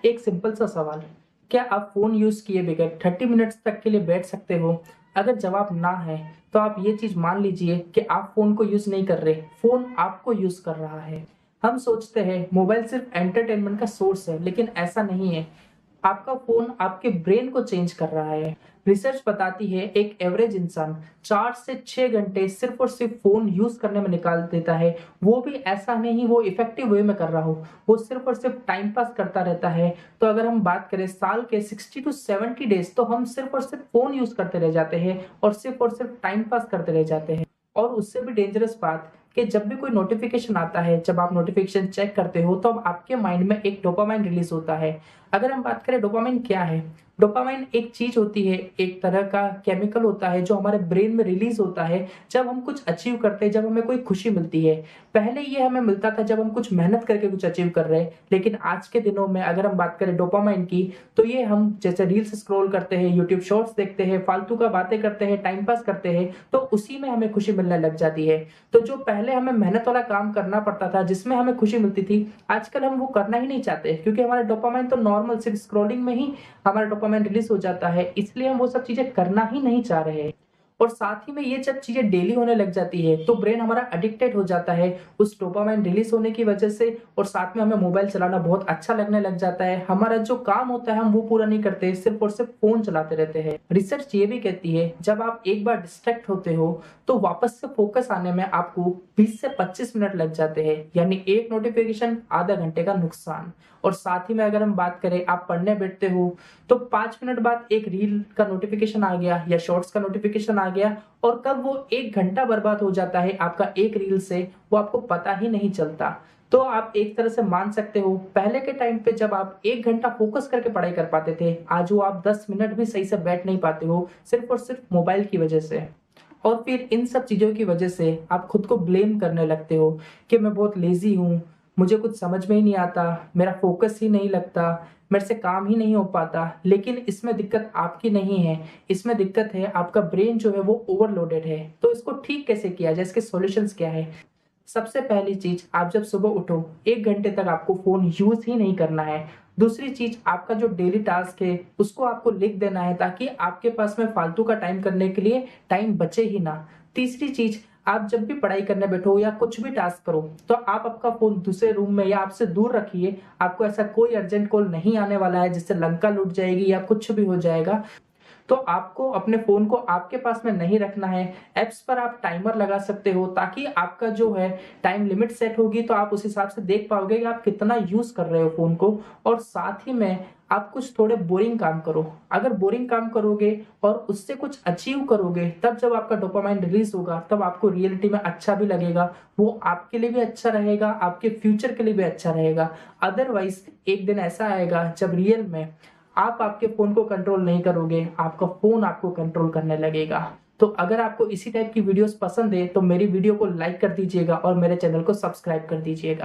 एक सिंपल सा सवाल, क्या आप फ़ोन यूज़ किए बगैर 30 मिनट्स तक के लिए बैठ सकते हो? अगर जवाब ना है, तो आप ये चीज़ मान लीजिए कि आप फ़ोन को यूज़ नहीं कर रहे, फ़ोन आपको यूज़ कर रहा है। हम सोचते हैं मोबाइल सिर्फ़ एंटरटेनमेंट का सोर्स है, लेकिन ऐसा नहीं है। आपका फ़ोन आपके ब्रेन को चेंज कर रहा है। रिसर्च बताती है एक एवरेज इंसान 4 से 6 घंटे सिर्फ़ और सिर्फ़ फ़ोन यूज़ करने में निकाल देता है। वो भी ऐसा नहीं वो इफ़ेक्टिव वे में कर रहा हो, वो सिर्फ़ और सिर्फ़ टाइम पास करता रहता है। तो अगर हम बात करें साल के 60 टू 70 डेज़ तो हम सिर्फ़ और सिर्फ़ फ़ोन यूज़ करते रह जाते हैं और सिर्फ़ टाइम पास करते रह जाते हैं। और उससे भी डेंजरस बात कि जब भी कोई नोटिफ़िकेशन आता है, जब आप नोटिफ़िकेशन चेक करते हो, तो अब आपके माइंड में एक डोपामाइन रिलीज़ होता है। अगर हम बात करें डोपामाइन क्या है? डोपामाइन एक चीज़ होती है, एक तरह का केमिकल होता है जो हमारे ब्रेन में रिलीज़ होता है जब हम कुछ अचीव करते हैं, जब हमें कोई खुशी मिलती है। पहले ये हमें मिलता था जब हम कुछ मेहनत करके कुछ अचीव कर रहे हैं, लेकिन आज के दिनों में अगर हम बात करें डोपामाइन की, तो ये हम जैसे रील्स स्क्रॉल करते हैं, यूट्यूब शॉर्ट्स देखते हैं, फालतू का बातें करते हैं, टाइम पास करते हैं, तो उसी में हमें खुशी मिलने लग जाती है। तो जो पहले हमें मेहनत वाला काम करना पड़ता था, जिसमें हमें खुशी मिलती थी, आजकल हम वो करना ही नहीं चाहते क्योंकि हमारा डोपामाइन तो नॉर्मल सिर्फ स्क्रॉलिंग में ही हमारा डोपामाइन रिलीज़ हो जाता है, इसलिए हम वो सब चीज़ें करना ही नहीं चाह रहे हैं। और साथ ही में ये जब चीज़ें डेली होने लग जाती है, तो ब्रेन हमारा एडिक्टेड हो जाता है उस डोपामाइन रिलीज़ होने की वजह से और साथ में हमें मोबाइल चलाना बहुत अच्छा लगने लग जाता है। हमारा जो काम होता है हम वो पूरा नहीं करते, सिर्फ़ और सिर्फ़ फ़ोन चलाते रहते हैं। रिसर्च ये भी कहती है जब आप एक बार डिस्ट्रैक्ट होते हो, तो वापस से फ़ोकस आने में आपको 20 से 25 मिनट लग जाते हैं, यानी एक नोटिफ़िकेशन आधा घंटे का नुकसान। और साथ ही में अगर हम बात करें आप पढ़ने बैठते हो, तो 5 मिनट बाद एक रील का नोटिफ़िकेशन आ गया या शॉर्ट्स का नोटिफ़िकेशन आ गया और कब वो 1 घंटा बर्बाद हो जाता है आपका एक रील से, वो आपको पता ही नहीं चलता। तो आप एक तरह से मान सकते हो पहले के टाइम पे जब आप 1 घंटा फ़ोकस करके पढ़ाई कर पाते थे, आज वो आप 10 मिनट भी सही से बैठ नहीं पाते हो, सिर्फ़ और सिर्फ़ मोबाइल की वजह से। और फिर इन सब चीज़ों की वजह से आप खुद को ब्लेम करने लगते हो कि मैं बहुत लेज़ी हूँ, मुझे कुछ समझ में ही नहीं आता, मेरा फ़ोकस ही नहीं लगता, मेरे से काम ही नहीं हो पाता। लेकिन इसमें दिक्कत आपकी नहीं है, इसमें दिक्कत है आपका ब्रेन जो है वो ओवरलोडेड है। तो इसको ठीक कैसे किया जाए, इसके सॉल्यूशंस क्या है? सबसे पहली चीज़ आप जब सुबह उठो 1 घंटे तक आपको फ़ोन यूज़ ही नहीं करना है। दूसरी चीज़ आपका जो डेली टास्क है उसको आपको लिख देना है ताकि आपके पास में फालतू का टाइम करने के लिए टाइम बचे ही ना। तीसरी चीज़ आप जब भी पढ़ाई करने बैठो या कुछ भी टास्क करो तो आप आपका फ़ोन दूसरे रूम में या आपसे दूर रखिए। आपको ऐसा कोई अर्जेंट कॉल नहीं आने वाला है जिससे लंका लुट जाएगी या कुछ भी हो जाएगा। तो आपको अपने फ़ोन को आपके पास में नहीं रखना है। ऐप्स पर आप टाइमर लगा सकते हो ताकि आपका जो है टाइम लिमिट सेट होगी तो आप उस हिसाब से देख पाओगे कि आप कितना यूज़ कर रहे हो फ़ोन को। और साथ ही में आप कुछ थोड़े बोरिंग काम करो। अगर बोरिंग काम करोगे और उससे कुछ अचीव करोगे तब जब आपका डोपामाइन रिलीज़ होगा तब आपको रियलिटी में अच्छा भी लगेगा। वो आपके लिए भी अच्छा रहेगा, आपके फ्यूचर के लिए भी अच्छा रहेगा। अदरवाइज़ एक दिन ऐसा आएगा जब रियल में आप आपके फ़ोन को कंट्रोल नहीं करोगे, आपका फ़ोन आपको कंट्रोल करने लगेगा। तो अगर आपको इसी टाइप की वीडियोज़ पसंद है, तो मेरी वीडियो को लाइक कर दीजिएगा और मेरे चैनल को सब्सक्राइब कर दीजिएगा।